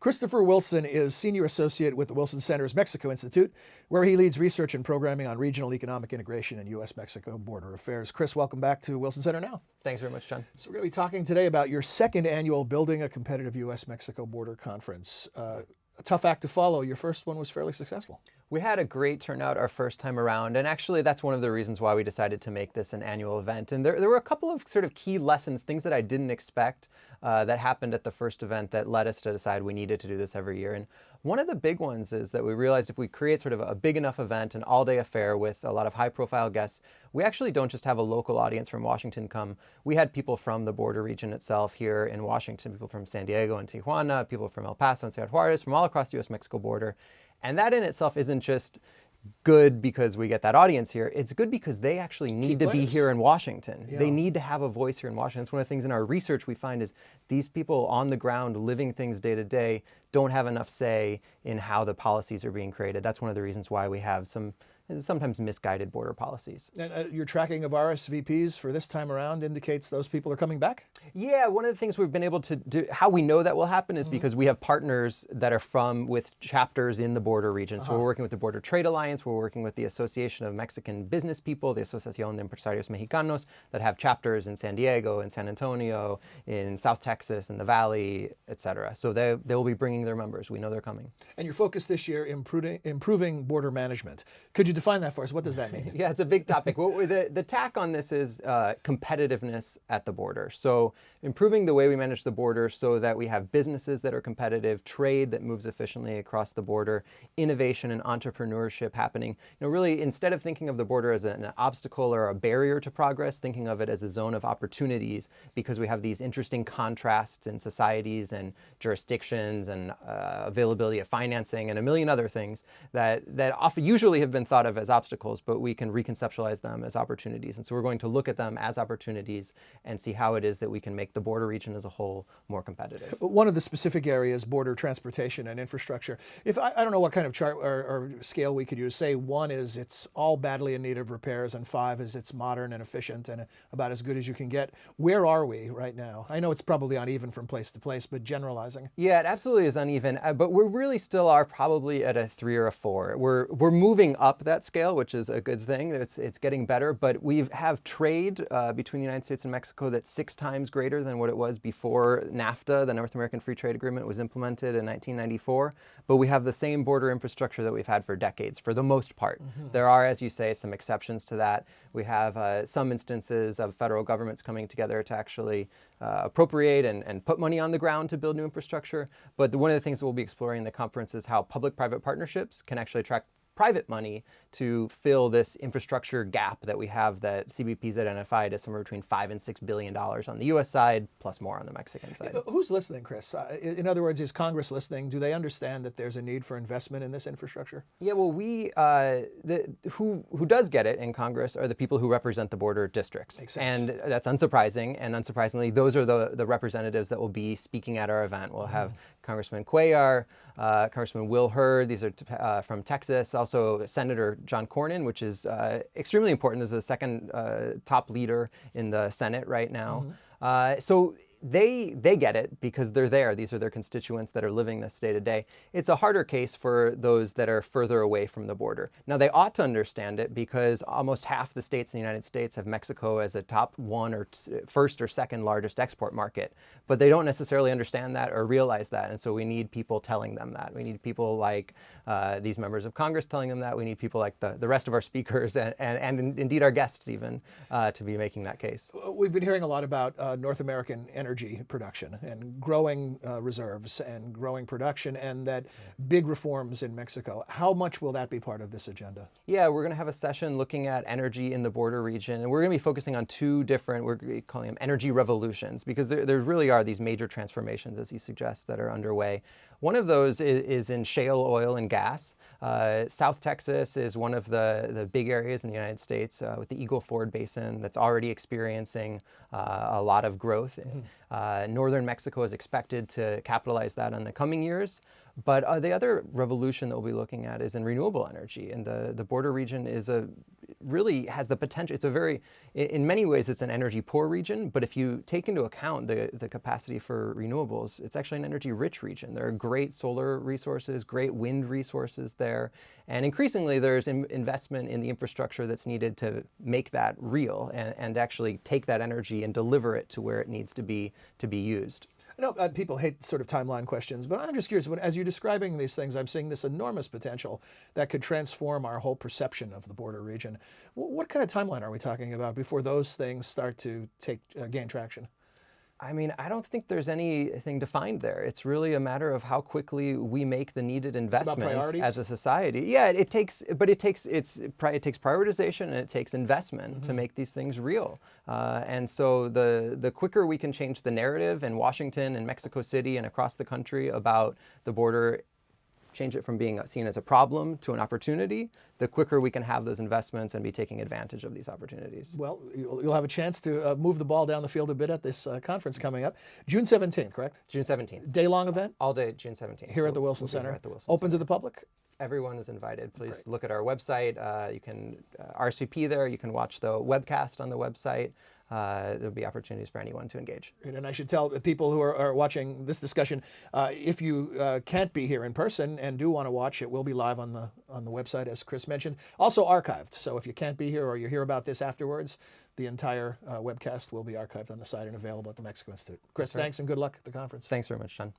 Christopher Wilson is Senior Associate with the Wilson Center's Mexico Institute, where he leads research and programming on regional economic integration and U.S. Mexico border affairs. Chris, welcome back to Wilson Center Now. Thanks very much, John. So we're going to be talking today about your second annual Building a Competitive U.S. Mexico Border Conference. A tough act to follow. Your first one was fairly successful. We had a great turnout our first time around, and actually that's one of the reasons why we decided to make this an annual event. And there were a couple of sort of key lessons, things that I didn't expect that happened at the first event that led us to decide we needed to do this every year. And one of the big ones is that we realized if we create sort of a big enough event, an all-day affair with a lot of high-profile guests, we actually don't just have a local audience from Washington come. We had people from the border region itself here in Washington, people from San Diego and Tijuana, people from El Paso and Ciudad Juarez, from all across the U.S.-Mexico border. And that in itself isn't just good because we get that audience here. It's good because they actually need to be here in Washington. Yeah. They need to have a voice here in Washington. It's one of the things in our research we find is these people on the ground living things day to day don't have enough say in how the policies are being created. That's one of the reasons why we have some sometimes misguided border policies. And your tracking of RSVPs for this time around indicates those people are coming back? Yeah, one of the things we've been able to do, how we know that will happen is because we have partners that are with chapters in the border region. So we're working with the Border Trade Alliance, we're working with the Association of Mexican Business People, the Asociación de Empresarios Mexicanos, that have chapters in San Diego, in San Antonio, in South Texas, in the Valley, et cetera. So they will be bringing their members. We know they're coming. And your focus this year, improving border management. Could you define that for us? What does that mean? Yeah, it's a big topic. Well, the tack on this is competitiveness at the border. So improving the way we manage the border so that we have businesses that are competitive, trade that moves efficiently across the border, innovation and entrepreneurship happening. Really, instead of thinking of the border as an obstacle or a barrier to progress, thinking of it as a zone of opportunities because we have these interesting contrasts in societies and jurisdictions and availability of financing and a million other things that often usually have been thought of as obstacles, but we can reconceptualize them as opportunities. And so we're going to look at them as opportunities and see how it is that we can make the border region as a whole more competitive. One of the specific areas, border transportation and infrastructure. If I don't know what kind of chart or scale we could use, say 1 is it's all badly in need of repairs and 5 is it's modern and efficient and about as good as you can get. Where are we right now? I know it's probably uneven from place to place, but generalizing. Yeah, it absolutely is uneven, but we really still are probably at a 3 or a 4. We're moving up that scale, which is a good thing. It's getting better, but we have trade between the United States and Mexico that's 6 times greater than what it was before NAFTA, the North American Free Trade Agreement, was implemented in 1994. But we have the same border infrastructure that we've had for decades, for the most part. There are, as you say, some exceptions to that. We have some instances of federal governments coming together to actually appropriate and put money on the ground to build new infrastructure. But one of the things that we'll be exploring in the conference is how public-private partnerships can actually attract private money to fill this infrastructure gap that we have that CBP's identified as somewhere between $5 and $6 billion on the U.S. side, plus more on the Mexican side. Who's listening, Chris? In other words, is Congress listening? Do they understand that there's a need for investment in this infrastructure? Yeah, well, who does get it in Congress are the people who represent the border districts. Makes sense. And that's unsurprising. And unsurprisingly, those are the representatives that will be speaking at our event. We'll have Congressman Cuellar, Congressman Will Hurd, these are from Texas, also Senator John Cornyn, which is extremely important. This is the second top leader in the Senate right now. So they get it because they're there. These are their constituents that are living this day to day. It's a harder case for those that are further away from the border. Now, they ought to understand it because almost half the states in the United States have Mexico as a top 1 or first or second largest export market, but they don't necessarily understand that or realize that. And so we need people telling them that. We need people like these members of Congress telling them that. We need people like the rest of our speakers and indeed our guests even to be making that case. We've been hearing a lot about North American energy production and growing reserves and growing production and that big reforms in Mexico. How much will that be part of this agenda? Yeah, we're going to have a session looking at energy in the border region, and we're going to be focusing on 2 different, we're calling them energy revolutions, because there really are these major transformations, as you suggest, that are underway. One of those is in shale oil and gas. South Texas is one of the big areas in the United States with the Eagle Ford Basin that's already experiencing a lot of growth. Northern Mexico is expected to capitalize that in the coming years. But the other revolution that we'll be looking at is in renewable energy. And the border region really has the potential. It's in many ways, it's an energy poor region. But if you take into account the capacity for renewables, it's actually an energy rich region. There are great solar resources, great wind resources there. And increasingly, there's investment in the infrastructure that's needed to make that real and actually take that energy and deliver it to where it needs to be used. I know people hate sort of timeline questions, but I'm just curious, as you're describing these things, I'm seeing this enormous potential that could transform our whole perception of the border region. What kind of timeline are we talking about before those things start to gain traction? I mean, I don't think there's anything defined there. It's really a matter of how quickly we make the needed investments as a society. Yeah, it takes prioritization and it takes investment to make these things real. And so the quicker we can change the narrative in Washington and Mexico City and across the country about the border, change it from being seen as a problem to an opportunity, the quicker we can have those investments and be taking advantage of these opportunities. Well, you'll have a chance to move the ball down the field a bit at this conference coming up. June 17th, correct? June 17th. Day-long event? All day, June 17th. Here at the Wilson Center? Here at the Wilson Open Center. to the public? Everyone is invited. Please Great. look at our website. You can RSVP there. You can watch the webcast on the website. There'll be opportunities for anyone to engage. And I should tell people who are watching this discussion, if you can't be here in person and do want to watch, it will be live on the website, as Chris mentioned. Also archived. So if you can't be here or you hear about this afterwards, the entire webcast will be archived on the site and available at the Mexico Institute. Chris, thanks and good luck at the conference. Thanks very much, Sean.